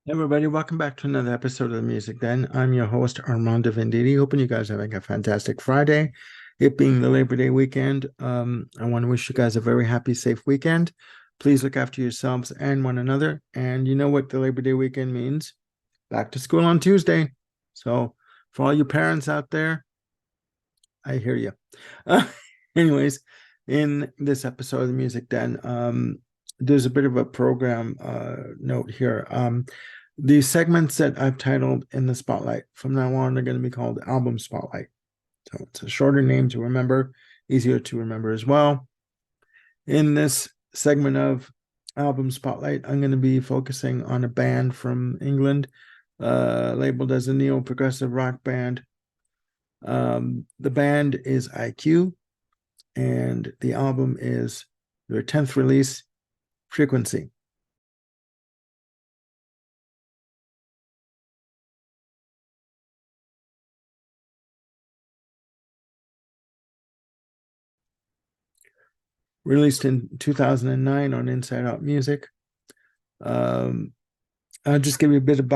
Hey everybody, welcome back to another episode of the Music Den. I'm your host, Armando Venditti. Hoping you guys are having a fantastic Friday. It being the Labor Day weekend, I want to wish you guys a very happy, safe weekend. Please look after yourselves and one another. And you know what the Labor Day weekend means? Back to school on Tuesday. So, for all you parents out there, I hear you. Anyways, in this episode of the Music Den, there's a bit of a program note here. The segments that I've titled in the Spotlight from now on are going to be called Album Spotlight. So it's a shorter name to remember, easier to remember as well. In this segment of Album Spotlight, I'm going to be focusing on a band from England, labeled as a neo-progressive rock band. The band is IQ, and the album is their 10th release, Frequency. Released in 2009 on Inside Out Music. I'll just give you a bit of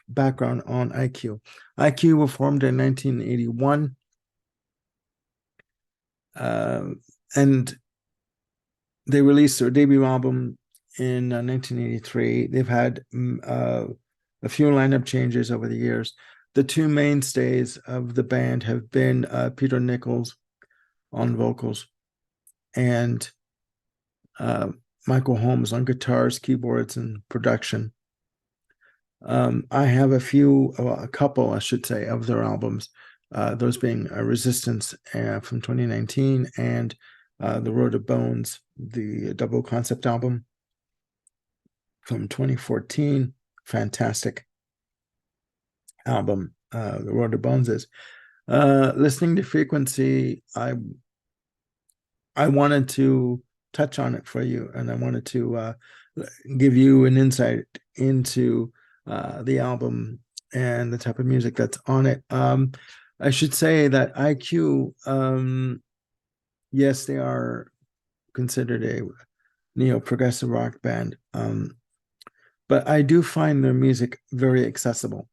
background on IQ. IQ were formed in 1981, and they released their debut album in 1983. They've had a few lineup changes over the years. The two mainstays of the band have been Peter Nichols on vocals and Michael Holmes on guitars, keyboards, and production. I have a couple, I should say, of their albums, those being Resistance from 2019 and The Road of Bones, the double concept album from 2014. Fantastic album, The Road of Bones is. Listening to Frequency, I wanted to touch on it for you, and I wanted to give you an insight into the album and the type of music that's on it. I should say that IQ, yes, they are considered a neo-progressive rock band, but I do find their music very accessible,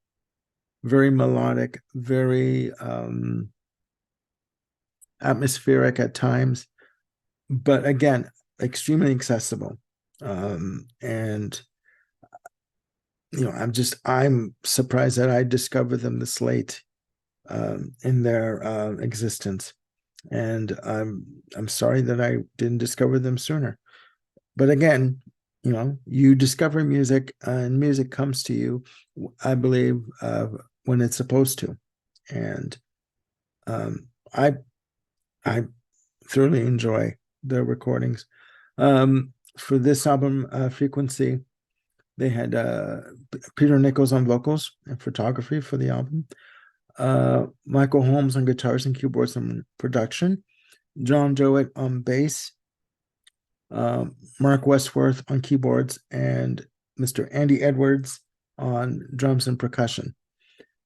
very melodic, very atmospheric at times, but again, extremely accessible. And I'm surprised that I discovered them this late in their existence, and I'm sorry that I didn't discover them sooner. But again, you discover music, and music comes to you, I believe, when it's supposed to, and I I thoroughly enjoy their recordings. For this album, Frequency, they had Peter Nichols on vocals and photography for the album, Michael Holmes on guitars and keyboards and production, John Jowett on bass, Mark Westworth on keyboards, and Mr. Andy Edwards on drums and percussion.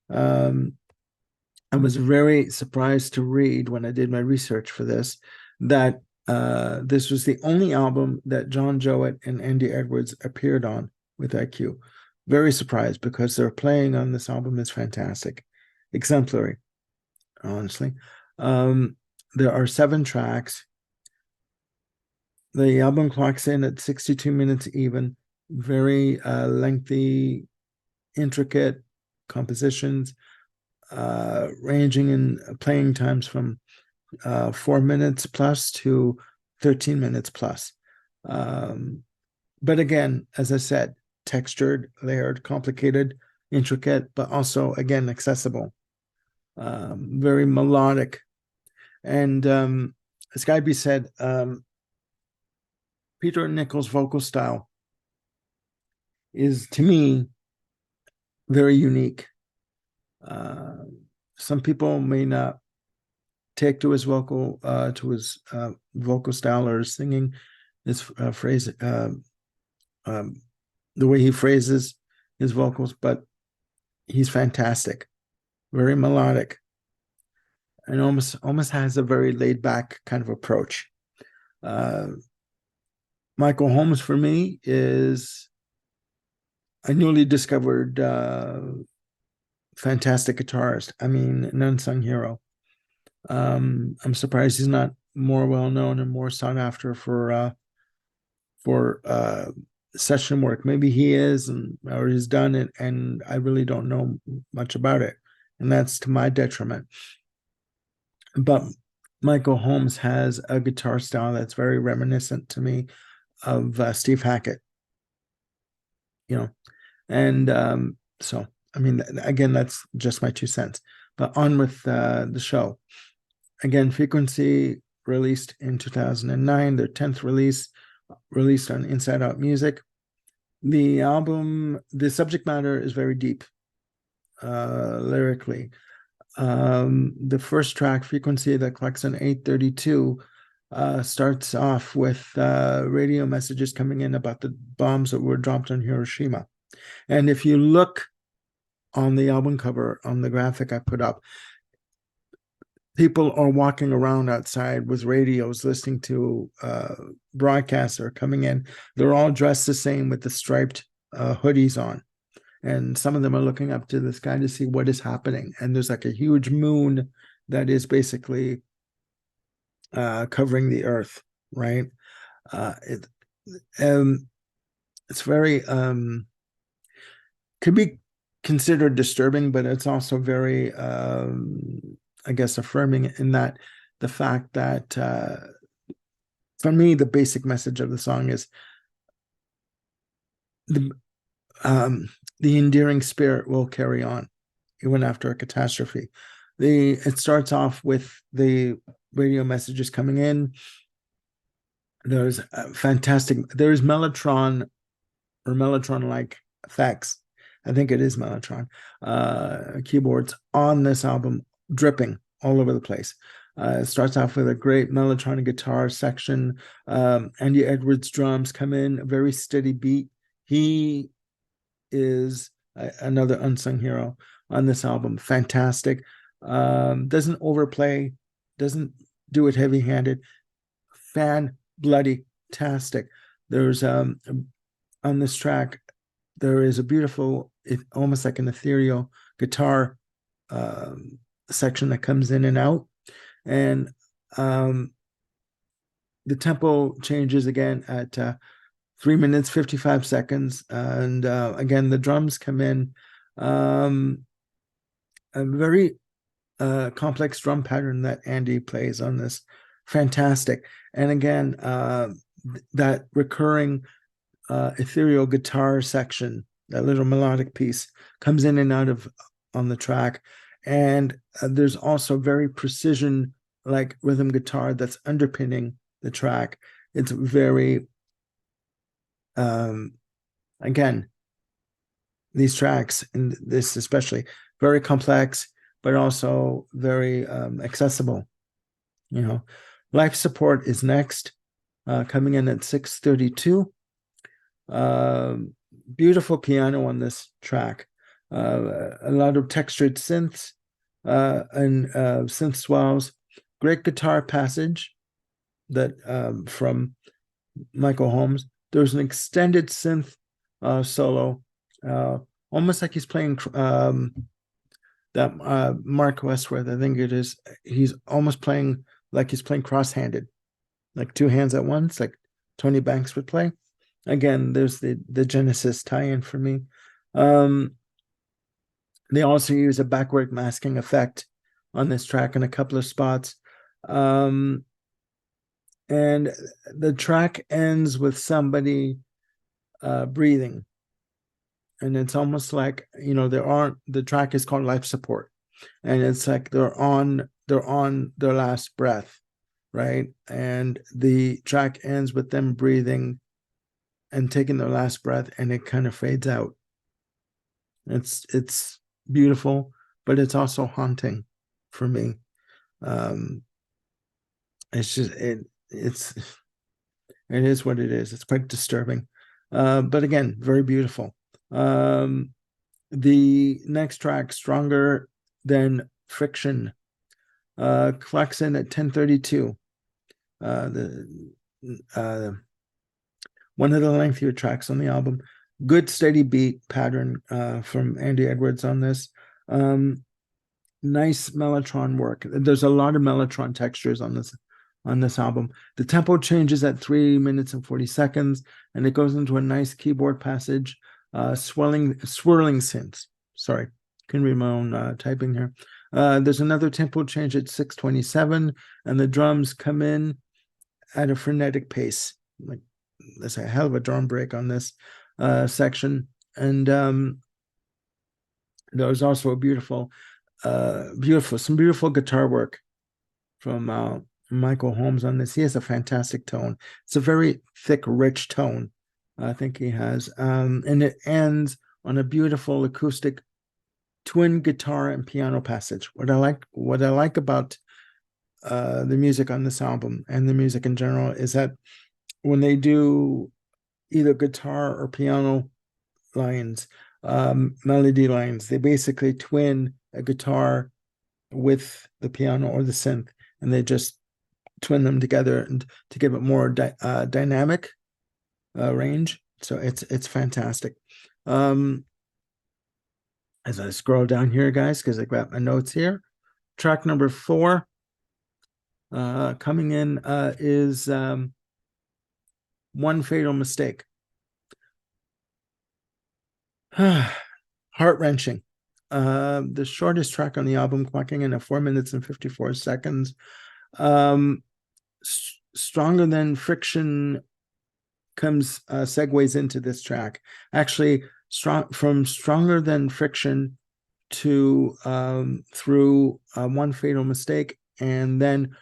I was very surprised to read when I did my research for this that this was the only album that John Jowett and Andy Edwards appeared on with IQ. Very surprised, because their playing on this album is fantastic, exemplary, honestly. There are 7 tracks. The album clocks in at 62 minutes even, very lengthy, intricate compositions, ranging in playing times from 4 minutes plus to 13 minutes plus. But again, as I said, textured, layered, complicated, intricate, but also, again, accessible, very melodic. And as Skyby said, Peter Nichols' vocal style is, to me, very unique. Some people may not take to his vocal style or his singing, his phrase, the way he phrases his vocals, but he's fantastic, very melodic, and almost has a very laid back kind of approach. Michael Holmes, for me, is a newly discovered fantastic guitarist. I mean, an unsung hero. I'm surprised he's not more well known and more sought after for session work. Maybe he is, or he's done it, and I really don't know much about it, and that's to my detriment. But Michael Holmes has a guitar style that's very reminiscent to me of Steve Hackett, you know, and so I mean, again, that's just my 2 cents. But on with the show. Again, Frequency released in 2009, their 10th release, released on Inside Out Music. The album, the subject matter is very deep lyrically. The first track, Frequency, that collects on 832, starts off with radio messages coming in about the bombs that were dropped on Hiroshima. And if you look on the album cover, on the graphic I put up, people are walking around outside with radios listening to broadcasts that are coming in. They're all dressed the same with the striped hoodies on. And some of them are looking up to the sky to see what is happening. And there's like a huge moon that is basically covering the earth, right? It's very, could be considered disturbing, but it's also very, I guess, affirming in that the fact that, for me, the basic message of the song is the endearing spirit will carry on even after a catastrophe. It starts off with the radio messages coming in. There's there's Mellotron or Mellotron-like effects. I think it is Mellotron keyboards on this album, dripping all over the place. It starts off with a great Mellotron guitar section. Andy Edwards drums come in, a very steady beat. He is another unsung hero on this album. Fantastic. Doesn't overplay, doesn't do it heavy-handed. Bloody-tastic. There's on this track, there is a beautiful, almost like an ethereal guitar section that comes in and out. And the tempo changes again at 3 minutes, 55 seconds. And again, the drums come in. A very complex drum pattern that Andy plays on this. Fantastic. And again, that recurring ethereal guitar section, that little melodic piece, comes in and out of on the track. And there's also very precision, like rhythm guitar that's underpinning the track. It's very, again, these tracks, and this especially, very complex, but also very accessible. Life Support is next, coming in at 632. Beautiful piano on this track. A lot of textured synths and synth swells. Great guitar passage that from Michael Holmes. There's an extended synth solo, almost like he's playing that Mark Westworth, I think it is. He's almost playing like he's playing cross-handed, like two hands at once, like Tony Banks would play. Again, there's the Genesis tie-in for me. They also use a backward masking effect on this track in a couple of spots. And the track ends with somebody breathing. And it's almost like, the track is called Life Support. And it's like they're on their last breath, right? And the track ends with them breathing and taking their last breath, and it kind of fades out. It's beautiful, but it's also haunting for me. It's just it is what it is. It's quite disturbing, but again, very beautiful. The next track, Stronger Than Friction, clocks in at 1032. One of the lengthier tracks on the album. good steady beat pattern from Andy Edwards on this. Nice mellotron work. There's a lot of mellotron textures on this album. The tempo changes at 3 minutes and 40 seconds, and it goes into a nice keyboard passage, swirling synths. Sorry, can read my own typing here. There's another tempo change at 6:27, and the drums come in at a frenetic pace. Like, there's a hell of a drum break on this section, and there was also a beautiful guitar work from Michael Holmes on this. He has a fantastic tone. It's a very thick, rich tone. I think he has, and it ends on a beautiful acoustic twin guitar and piano passage. What I like about the music on this album and the music in general is that when they do either guitar or piano lines, melody lines, they basically twin a guitar with the piano or the synth, and they just twin them together and to give it more dynamic range. So it's fantastic. As I scroll down here, guys, because I got my notes here, track number 4 coming in is One Fatal Mistake. Heart-wrenching. The shortest track on the album, clocking in at 4 minutes and 54 seconds. Stronger Than Friction segues into this track. Actually, from Stronger Than Friction to through One Fatal Mistake, and then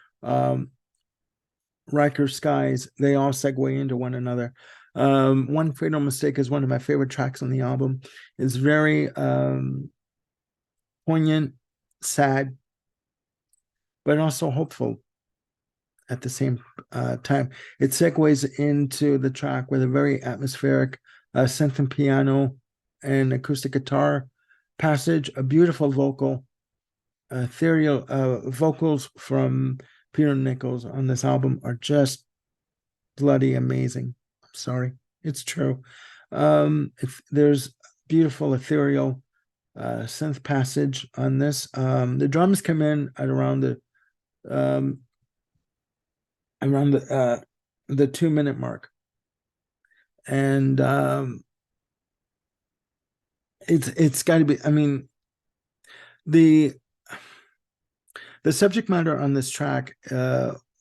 Riker Skies, they all segue into one another. One Fatal Mistake is one of my favorite tracks on the album. It's very poignant, sad, but also hopeful at the same time. It segues into the track with a very atmospheric synth and piano and acoustic guitar passage, a beautiful vocal, ethereal vocals from Peter Nichols on this album are just bloody amazing. I'm sorry, it's true. There's beautiful ethereal synth passage on this. The drums come in at around the 2-minute mark, and it's got to be. I mean, the subject matter on this track,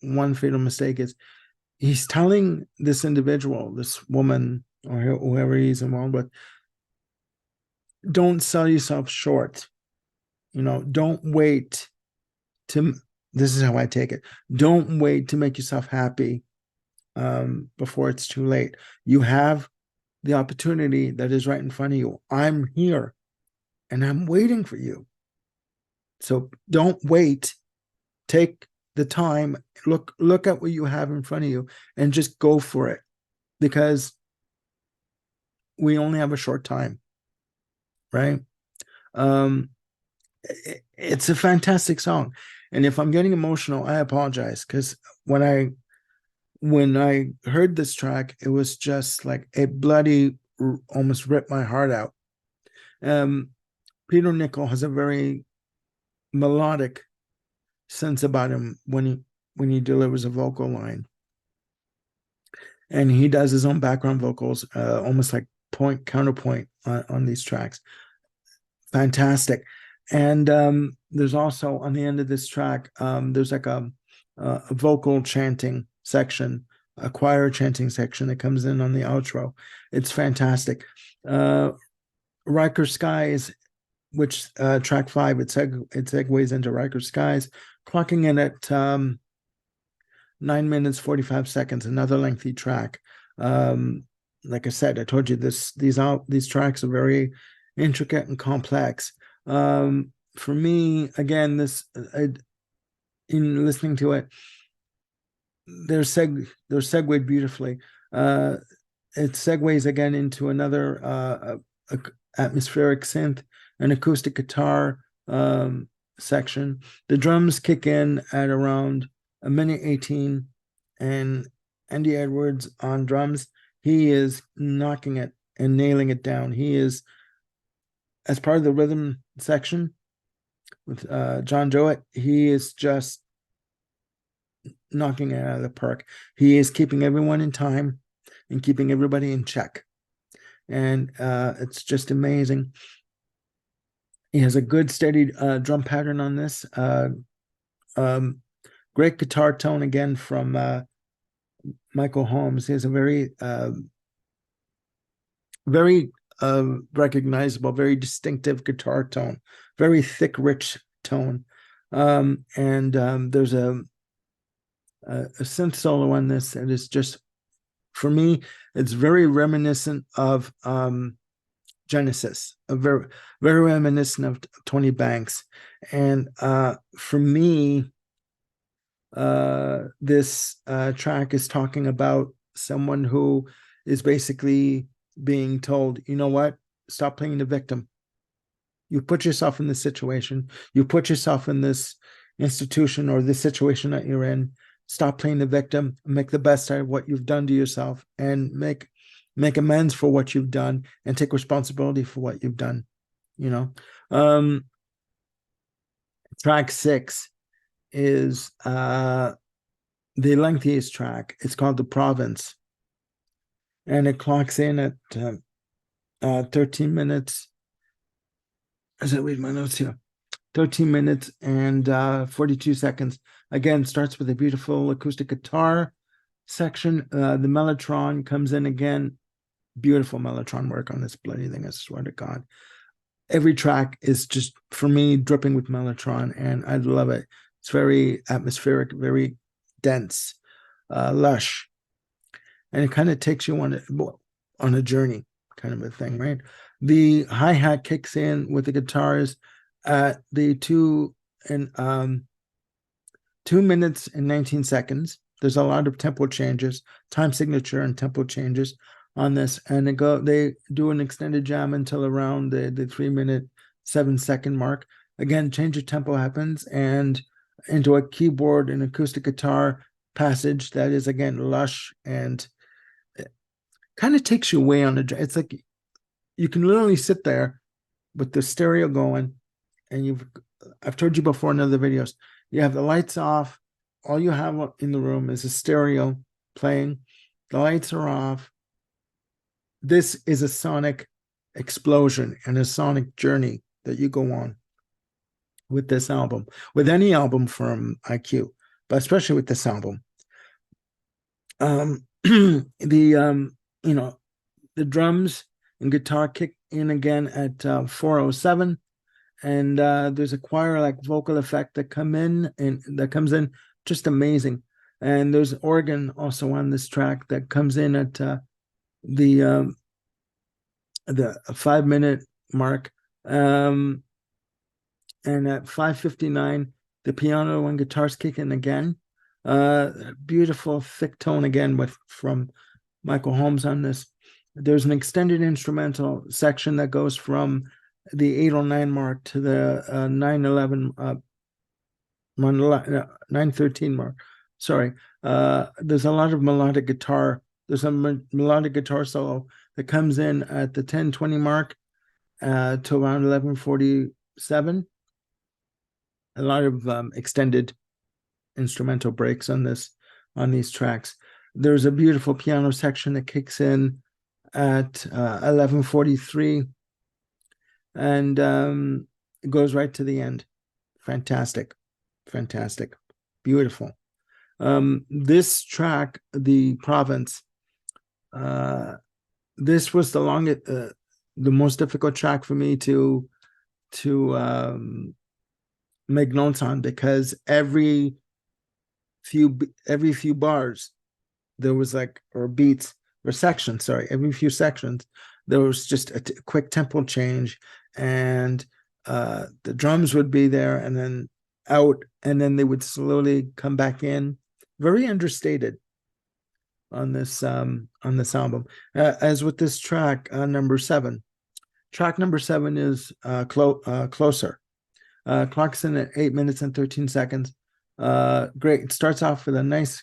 One Fatal Mistake, is he's telling this individual, this woman, or whoever he's involved with, don't sell yourself short. Don't wait to, this is how I take it, don't wait to make yourself happy before it's too late. You have the opportunity that is right in front of you. I'm here and I'm waiting for you. So don't wait. Take the time, look at what you have in front of you and just go for it, because we only have a short time, right? It's a fantastic song. And if I'm getting emotional, I apologize, because when I heard this track, it was just like it bloody almost ripped my heart out. Peter Nichol has a very melodic sense about him when he delivers a vocal line, and he does his own background vocals, almost like counterpoint on these tracks. Fantastic. And there's also on the end of this track, there's like a vocal chanting section, a choir chanting section that comes in on the outro. It's fantastic. Riker Skies, which track 5, it segues into Riker Skies, clocking in at 9 minutes 45 seconds. Another lengthy track. Like I said, I told you these tracks are very intricate and complex. For me, again, in listening to it, they're segued beautifully. It segues again into another atmospheric synth and acoustic guitar section. The drums kick in at around 1:18, and Andy Edwards on drums, he is knocking it and nailing it down. He is, as part of the rhythm section with John Jowett, he is just knocking it out of the park. He is keeping everyone in time and keeping everybody in check. And it's just amazing. He has a good steady drum pattern on this. Great guitar tone again from Michael Holmes. He has a very recognizable, very distinctive guitar tone, very thick, rich tone. There's a synth solo on this, and it's just, for me, it's very reminiscent of Genesis, very reminiscent of Tony Banks. And for me, this track is talking about someone who is basically being told, you know what, stop playing the victim. You put yourself in this situation, you put yourself in this institution or this situation that you're in. Stop playing the victim, make the best out of what you've done to yourself, and make amends for what you've done, and take responsibility for what you've done. Track 6 is the lengthiest track. It's called The Province, and it clocks in at 13 minutes. As I read my notes here, 13 minutes and 42 seconds. Again, starts with a beautiful acoustic guitar section. The mellotron comes in again. Beautiful mellotron work on this bloody thing, I swear to God. Every track is just, for me, dripping with mellotron, and I love it. It's very atmospheric, very dense, lush, and it kind of takes you on a journey, kind of a thing, right? The hi-hat kicks in with the guitars at the 2 minutes and 19 seconds. There's a lot of tempo changes, time signature and tempo changes on this, and they do an extended jam until around the 3-minute 7-second mark. Again, change of tempo happens, and into a keyboard and acoustic guitar passage that is, again, lush, and kind of takes you away on it's like you can literally sit there with the stereo going, and I've told you before in other videos, you have the lights off, all you have in the room is a stereo playing, the lights are off. This is a sonic explosion and a sonic journey that you go on with this album, with any album from IQ, but especially with this album. The drums and guitar kick in again at 4:07, and there's a choir-like vocal effect that comes in just amazing. And there's organ also on this track that comes in at the 5-minute mark, and at 5:59 the piano and guitars kick in again. Beautiful thick tone again from Michael Holmes on this. There's an extended instrumental section that goes from the 8:09 mark to the 9:13 mark. Sorry. There's a lot of melodic guitar. There's a melodic guitar solo that comes in at the 10:20 mark to around 11:47. A lot of extended instrumental breaks on these tracks. There's a beautiful piano section that kicks in at 11:43, and it goes right to the end. Fantastic, beautiful. This track, The Province, this was the most difficult track for me to make notes on, because every few bars there was beats or sections, every few sections there was just a quick tempo change, and the drums would be there and then out, and then they would slowly come back in. Very understated on this album. As with this track, number 7. Track number 7 is Closer. Clocks in at 8 minutes and 13 seconds. Great. It starts off with a nice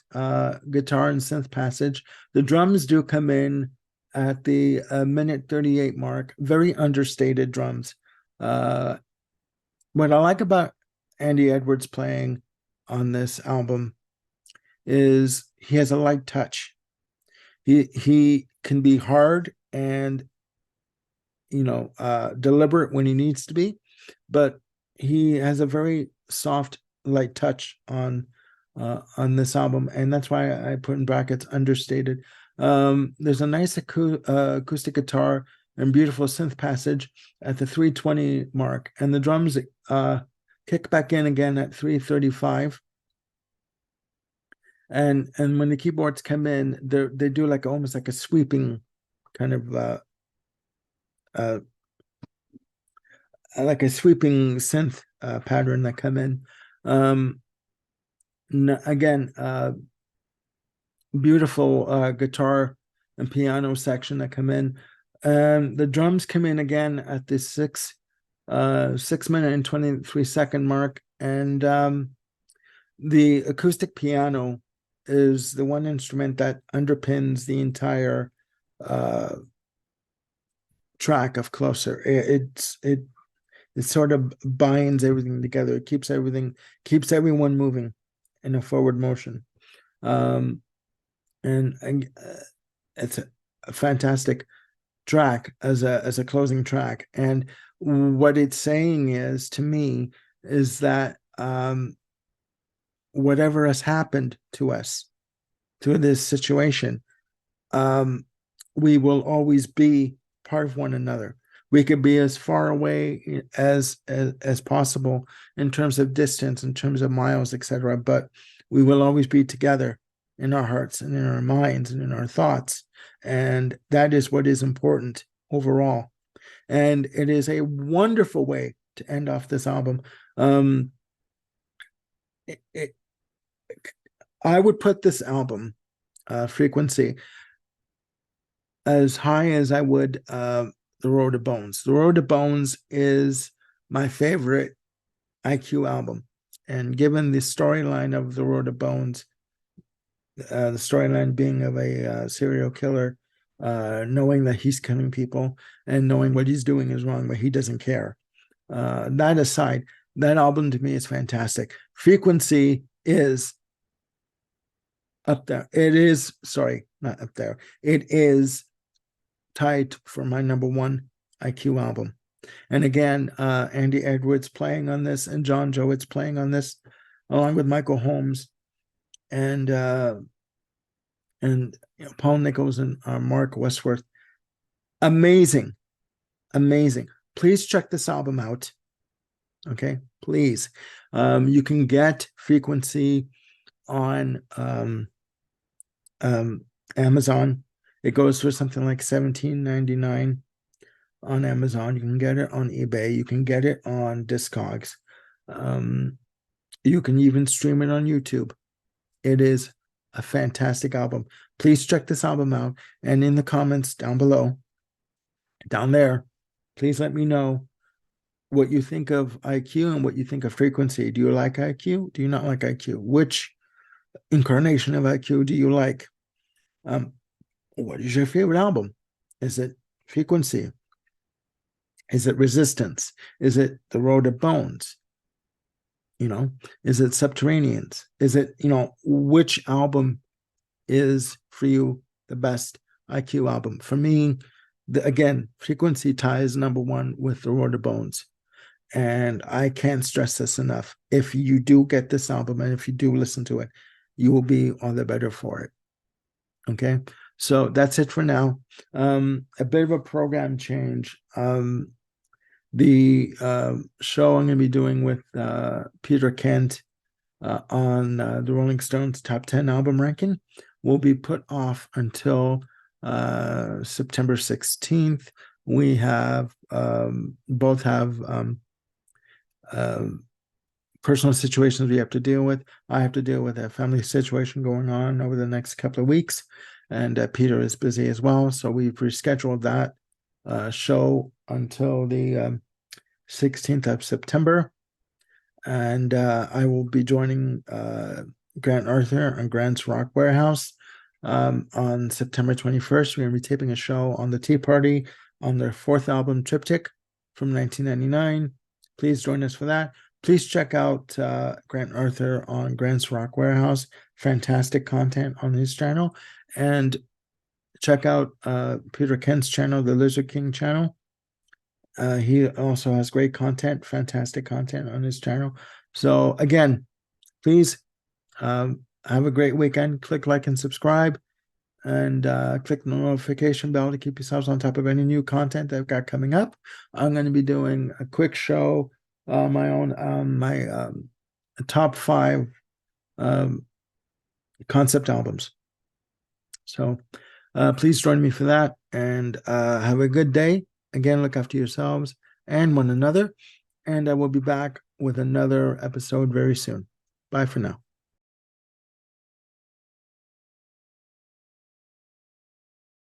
guitar and synth passage. The drums do come in at the minute 38 mark. Very understated drums. What I like about Andy Edwards playing on this album is he has a light touch. He can be hard and deliberate when he needs to be, but he has a very soft, light touch on this album, and that's why I put in brackets understated. There's a nice acoustic guitar and beautiful synth passage at the 320 mark, and the drums kick back in again at 335. And when the keyboards come in, they do like almost like a sweeping kind of like a sweeping synth pattern that come in. Again, beautiful guitar and piano section that come in. The drums come in again at the 6 minute and 23-second mark, and the acoustic piano is the one instrument that underpins the entire track of Closer. It sort of binds everything together. It keeps everyone moving in a forward motion. And it's a fantastic track as a closing track. And what it's saying is, to me, is that whatever has happened to us through this situation, we will always be part of one another. We could be as far away as possible in terms of distance, in terms of miles, etc., but we will always be together in our hearts and in our minds and in our thoughts. And that is what is important overall. And it is a wonderful way to end off this album. I would put this album, Frequency, as high as I would The Road to Bones. The Road to Bones is my favorite IQ album. And given the storyline of The Road to Bones, the storyline being of a serial killer, knowing that he's killing people and knowing what he's doing is wrong, but he doesn't care. That aside, that album to me is fantastic. Frequency is up there. It is, sorry, not up there. It is tied for my number one IQ album. And again, Andy Edwards playing on this, and John Jowitt's playing on this, along with Michael Holmes and Paul Nichols and Mark Westworth. Amazing. Please check this album out. Okay, please. You can get Frequency on Amazon. It goes for something like $17.99 on Amazon. You can get it on eBay. You can get it on Discogs. You can even stream it on YouTube. It is a fantastic album. Please check this album out. And in the comments down below, down there, please let me know what you think of IQ and what you think of Frequency. Do you like IQ? Do you not like IQ? Which incarnation of IQ do you like? What is your favorite album? Is it Frequency? Is it Resistance? Is it The Road to Bones? Is it Subterraneans? Is it, which album is for you the best IQ album? For me, again, Frequency ties number one with The Road to Bones. And I can't stress this enough. If you do get this album and if you do listen to it, you will be all the better for it. Okay, so that's it for now. A bit of a program change. The show I'm going to be doing with Peter Kent on the Rolling Stones Top 10 album ranking will be put off until September 16th. We have both have personal situations we have to deal with. I have to deal with a family situation going on over the next couple of weeks, and Peter is busy as well. So we've rescheduled that show until the 16th of September. And I will be joining Grant Arthur on Grant's Rock Warehouse On September 21st, we're going to be taping a show on the Tea Party on their fourth album, Triptych, from 1999. Please join us for that. Please check out Grant Arthur on Grant's Rock Warehouse. Fantastic content on his channel. And check out Peter Kent's channel, the Lizard King channel. He also has great content, fantastic content on his channel. So again, please have a great weekend. Click like and subscribe, and click the notification bell to keep yourselves on top of any new content that I've got coming up. I'm going to be doing a quick show, my top 5 concept albums. So please join me for that, and have a good day. Again, look after yourselves and one another, and I will be back with another episode very soon. Bye for now.